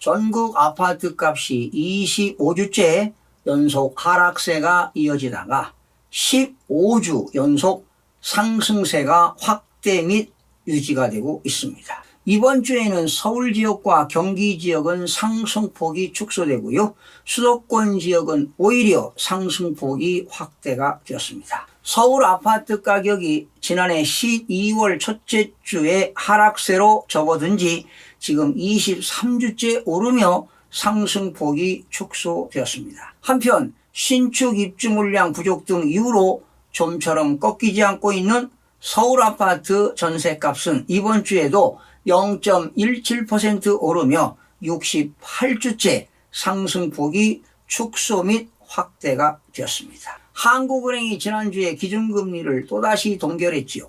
전국 아파트 값이 25주째 연속 하락세가 이어지다가 15주 연속 상승세가 확대 및 유지가 되고 있습니다. 이번 주에는 서울 지역과 경기 지역은 상승폭이 축소되고요. 수도권 지역은 오히려 상승폭이 확대가 되었습니다. 서울 아파트 가격이 지난해 12월 첫째 주에 하락세로 접어든 지 지금 23주째 오르며 상승폭이 축소되었습니다. 한편 신축 입주 물량 부족 등 이유로 좀처럼 꺾이지 않고 있는 서울 아파트 전세값은 이번 주에도 0.17% 오르며 68주째 상승폭이 축소 및 확대가 되었습니다. 한국은행이 지난주에 기준금리를 또다시 동결했지요.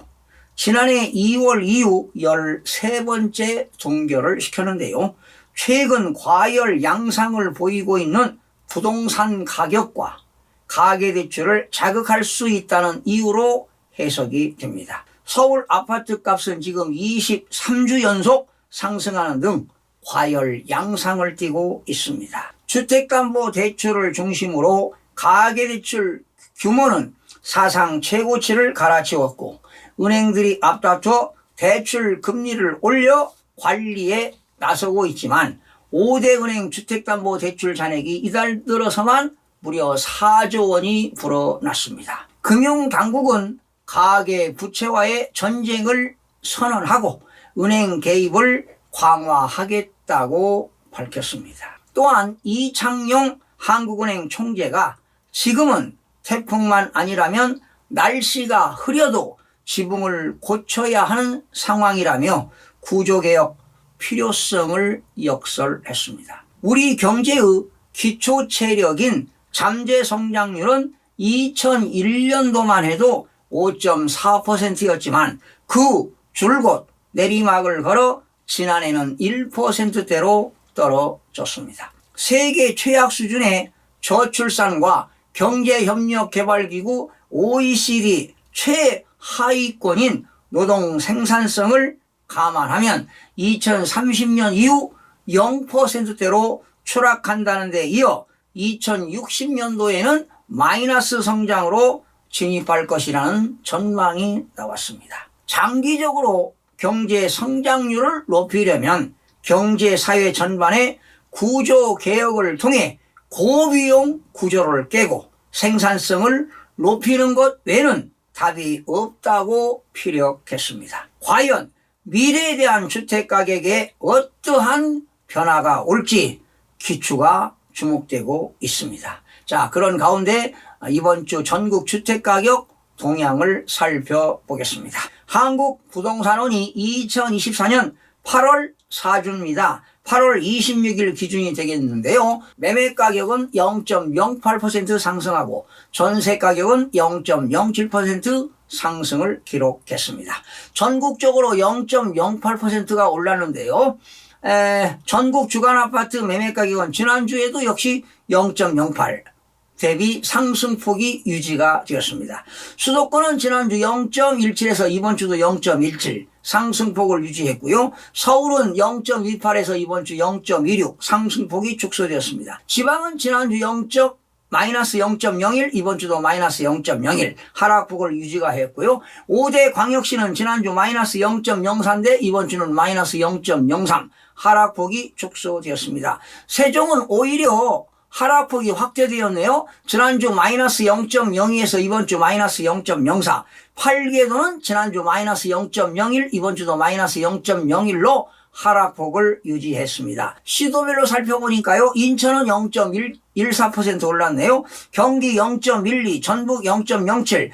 지난해 2월 이후 13번째 동결을 시켰는데요. 최근 과열 양상을 보이고 있는 부동산 가격과 가계대출을 자극할 수 있다는 이유로 해석이 됩니다. 서울 아파트 값은 지금 23주 연속 상승하는 등 과열 양상을 띠고 있습니다. 주택담보대출을 중심으로 가계대출 규모는 사상 최고치를 갈아치웠고 은행들이 앞다퉈 대출 금리를 올려 관리에 나서고 있지만 5대 은행 주택담보대출 잔액이 이달 들어서만 무려 4조 원이 불어났습니다. 금융당국은 가계부채와의 전쟁을 선언하고 은행 개입을 강화하겠다고 밝혔습니다. 또한 이창용 한국은행 총재가 지금은 태풍만 아니라면 날씨가 흐려도 지붕을 고쳐야 하는 상황이라며 구조개혁 필요성을 역설했습니다. 우리 경제의 기초 체력인 잠재 성장률은 2001년도만 해도 5.4%였지만 그 줄곧 내리막을 걸어 지난해는 1%대로 떨어졌습니다. 세계 최악 수준의 저출산과 경제협력개발기구 OECD 최하위권인 노동 생산성을 감안하면 2030년 이후 0%대로 추락한다는 데 이어 2060년도에는 마이너스 성장으로 진입할 것이라는 전망이 나왔습니다. 장기적으로 경제 성장률을 높이려면 경제사회 전반의 구조 개혁을 통해 고비용 구조를 깨고 생산성을 높이는 것 외에는 답이 없다고 피력했습니다. 과연 미래에 대한 주택가격에 어떠한 변화가 올지 기추가 주목되고 있습니다. 자, 그런 가운데 이번 주 전국 주택가격 동향을 살펴보겠습니다. 한국부동산원이 2024년 8월 사주입니다. 8월 26일 기준이 되겠는데요. 매매가격은 0.08% 상승하고 전세가격은 0.07% 상승을 기록했습니다. 전국적으로 0.08%가 올랐는데요. 전국 주간아파트 매매가격은 지난주에도 역시 0.08 대비 상승폭이 유지가 되었습니다. 수도권은 지난주 0.17에서 이번 주도 0.17 상승폭을 유지했고요. 서울은 0.28에서 이번 주 0.26 상승폭이 축소되었습니다. 지방은 지난주 마이너스 0.01 이번 주도 마이너스 0.01 하락폭을 유지가 했고요. 5대 광역시는 지난주 마이너스 0.03대 이번 주는 마이너스 0.03 하락폭이 축소되었습니다. 세종은 오히려 하락폭이 확대되었네요. 지난주 마이너스 0.02에서 이번 주 마이너스 0.04. 8개도는 지난주 마이너스 0.01 이번 주도 마이너스 0.01로 하락폭을 유지했습니다. 시도별로 살펴보니까요. 인천은 0.14% 올랐네요. 경기 0.12, 전북 0.07,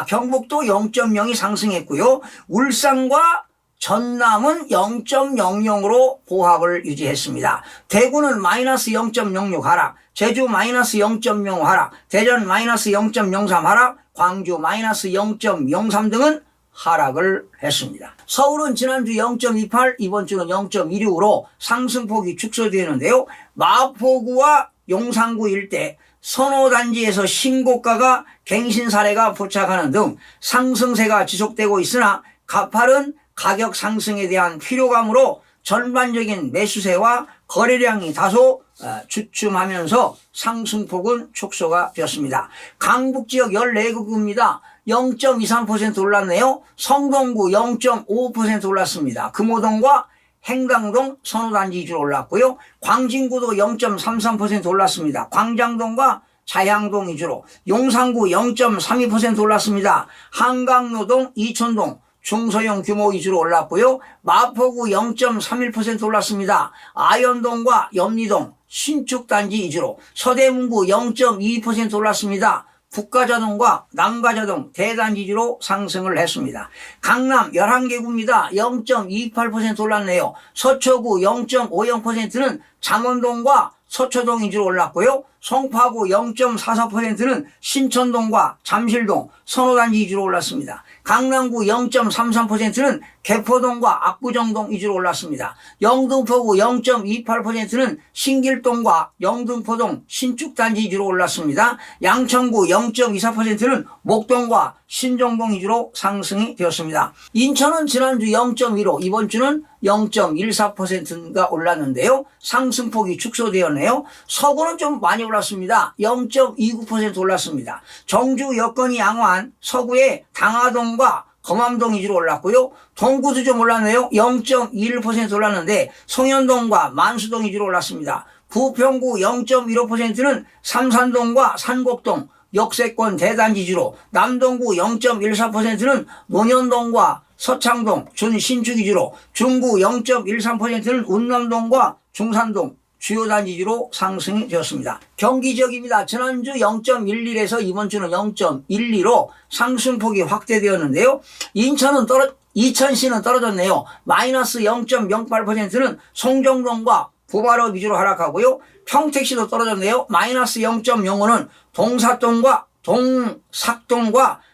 경북도 0.02 상승했고요. 울산과 전남은 0.00으로 보합을 유지했습니다. 대구는 마이너스 0.06 하락, 제주 마이너스 0.05 하락, 대전 마이너스 0.03 하락, 광주 마이너스 0.03 등은 하락을 했습니다. 서울은 지난주 0.28, 이번 주는 0.16으로 상승폭이 축소되는데요. 마포구와 용산구 일대 선호단지에서 신고가가 갱신 사례가 포착하는 등 상승세가 지속되고 있으나 가파른 가격 상승에 대한 피로감으로 전반적인 매수세와 거래량이 다소 주춤하면서 상승폭은 축소가 되었습니다. 강북지역 14구입니다. 0.23% 올랐네요. 성동구 0.5% 올랐습니다. 금호동과 행당동 선호단지 위주로 올랐고요. 광진구도 0.33% 올랐습니다. 광장동과 자양동 위주로. 용산구 0.32% 올랐습니다. 한강로동, 이천동, 중소형 규모 위주로 올랐고요. 마포구 0.31% 올랐습니다. 아현동과 염리동, 신축단지 위주로. 서대문구 0.2% 올랐습니다. 북가자동과 남가자동 대단지 위주로 상승을 했습니다. 강남 11개구입니다. 0.28% 올랐네요. 서초구 0.50%는 잠원동과 서초동 위주로 올랐고요. 송파구 0.44%는 신천동과 잠실동, 선호단지 위주로 올랐습니다. 강남구 0.33%는 개포동과 압구정동 위주로 올랐습니다. 영등포구 0.28%는 신길동과 영등포동 신축단지 위주로 올랐습니다. 양천구 0.24%는 목동과 신정동 위주로 상승이 되었습니다. 인천은 지난주 0.15, 이번 주는 0.14%가 올랐는데요. 상승폭이 축소되었네요. 서구는 좀 많이 올랐습니다. 0.29% 올랐습니다. 정주 여건이 양호한 서구의 당하동과 검암동 위주로 올랐고요. 동구도 좀 올랐네요. 0.21% 올랐는데 송현동과 만수동 위주로 올랐습니다. 부평구 0.15%는 삼산동과 산곡동, 역세권 대단지 위주로. 남동구 0.14%는 논현동과 서창동, 준신축 위주로. 중구 0.13%는 운남동과 중산동, 주요 단지 위주로 상승이 되었습니다. 경기 지역입니다. 지난주 0.11에서 이번 주는 0.12로 상승폭이 확대되었는데요. 이천시는 떨어졌네요. 마이너스 0.08%는 송정동과 부바로 위주로 하락하고요. 평택시도 떨어졌네요. 마이너스 0.05는 동삭동과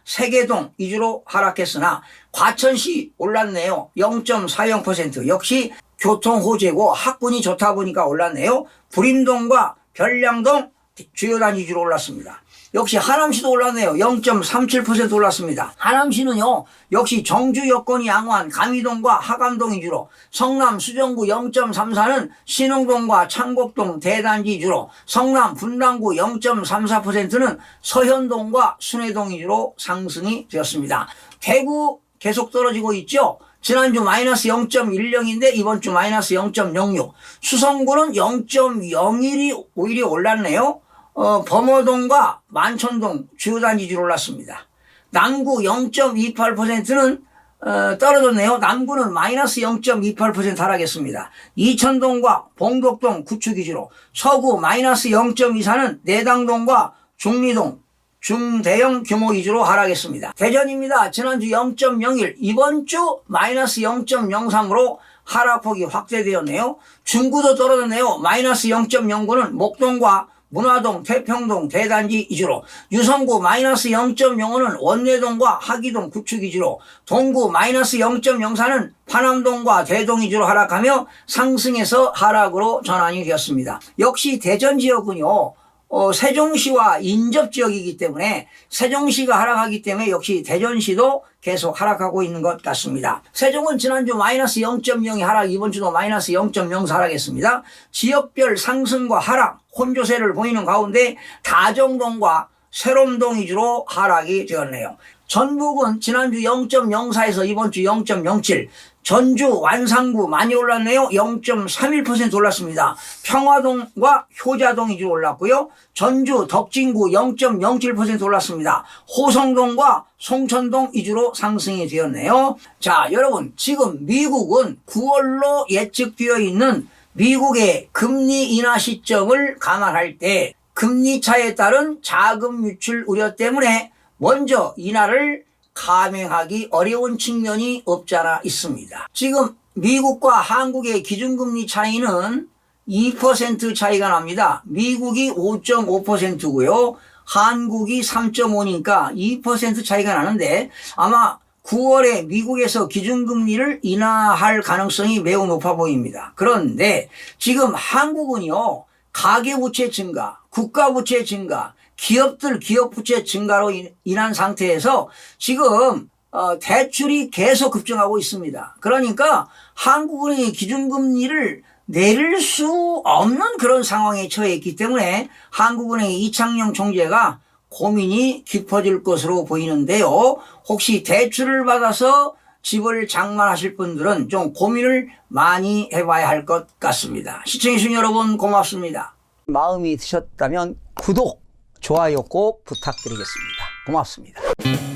세계동 위주로 하락했으나 과천시 올랐네요. 0.40%. 역시 교통호재고 학군이 좋다 보니까 올랐네요. 불임동과 별량동 주요 단지 위주로 올랐습니다. 역시 하남시도 올랐네요. 0.37% 올랐습니다. 하남시는요, 역시 정주 여건이 양호한 감이동과 하감동 위주로. 성남 수정구 0.34는 신흥동과 창곡동 대단지 위주로. 성남 분당구 0.34%는 서현동과 순회동 위주로 상승이 되었습니다. 대구 계속 떨어지고 있죠. 지난주 마이너스 0.10인데 이번 주 마이너스 0.06. 수성구는 0.01이 오히려 올랐네요. 범어동과 만천동 주요 단지 위주로 올랐습니다. 남구 0.28%는 떨어졌네요. 남구는 마이너스 0.28% 하락했습니다. 이천동과 봉덕동 구축 위주로. 서구 마이너스 0.24는 내당동과 중리동 중대형 규모 위주로 하락했습니다. 대전입니다. 지난주 0.01, 이번 주 마이너스 0.03으로 하락폭이 확대되었네요. 중구도 떨어졌네요. 마이너스 0.09는 목동과 문화동, 태평동 대단지 위주로. 유성구 마이너스 0.05는 원내동과 하기동 구축 위주로. 동구 마이너스 0.04는 파남동과 대동 위주로 하락하며 상승에서 하락으로 전환이 되었습니다. 역시 대전 지역은요, 세종시와 인접지역이기 때문에 세종시가 하락하기 때문에 역시 대전시도 계속 하락하고 있는 것 같습니다. 세종은 지난주 마이너스 0.02 하락, 이번 주도 마이너스 0.04 하락했습니다. 지역별 상승과 하락, 혼조세를 보이는 가운데 다정동과 세롬동 위주로 하락이 되었네요. 전북은 지난주 0.04에서 이번 주 0.07, 전주 완산구 많이 올랐네요. 0.31% 올랐습니다. 평화동과 효자동 위주로 올랐고요. 전주 덕진구 0.07% 올랐습니다. 호성동과 송천동 위주로 상승이 되었네요. 자, 여러분, 지금 미국은 9월로 예측되어 있는 미국의 금리 인하 시점을 감안할 때 금리 차에 따른 자금 유출 우려 때문에 먼저 인하를 감행하기 어려운 측면이 없잖아 있습니다. 지금 미국과 한국의 기준금리 차이는 2% 차이가 납니다. 미국이 5.5%고요. 한국이 3.5니까 2% 차이가 나는데 아마 9월에 미국에서 기준금리를 인하할 가능성이 매우 높아 보입니다. 그런데 지금 한국은요, 가계부채 증가, 국가부채 증가, 기업들 기업부채 증가로 인한 상태에서 지금 대출이 계속 급증하고 있습니다. 그러니까 한국은행이 기준금리를 내릴 수 없는 그런 상황에 처해 있기 때문에 한국은행의 이창용 총재가 고민이 깊어질 것으로 보이는데요. 혹시 대출을 받아서 집을 장만하실 분들은 좀 고민을 많이 해봐야 할 것 같습니다. 시청해주신 여러분 고맙습니다. 마음이 드셨다면 구독, 좋아요 꼭 부탁드리겠습니다. 고맙습니다.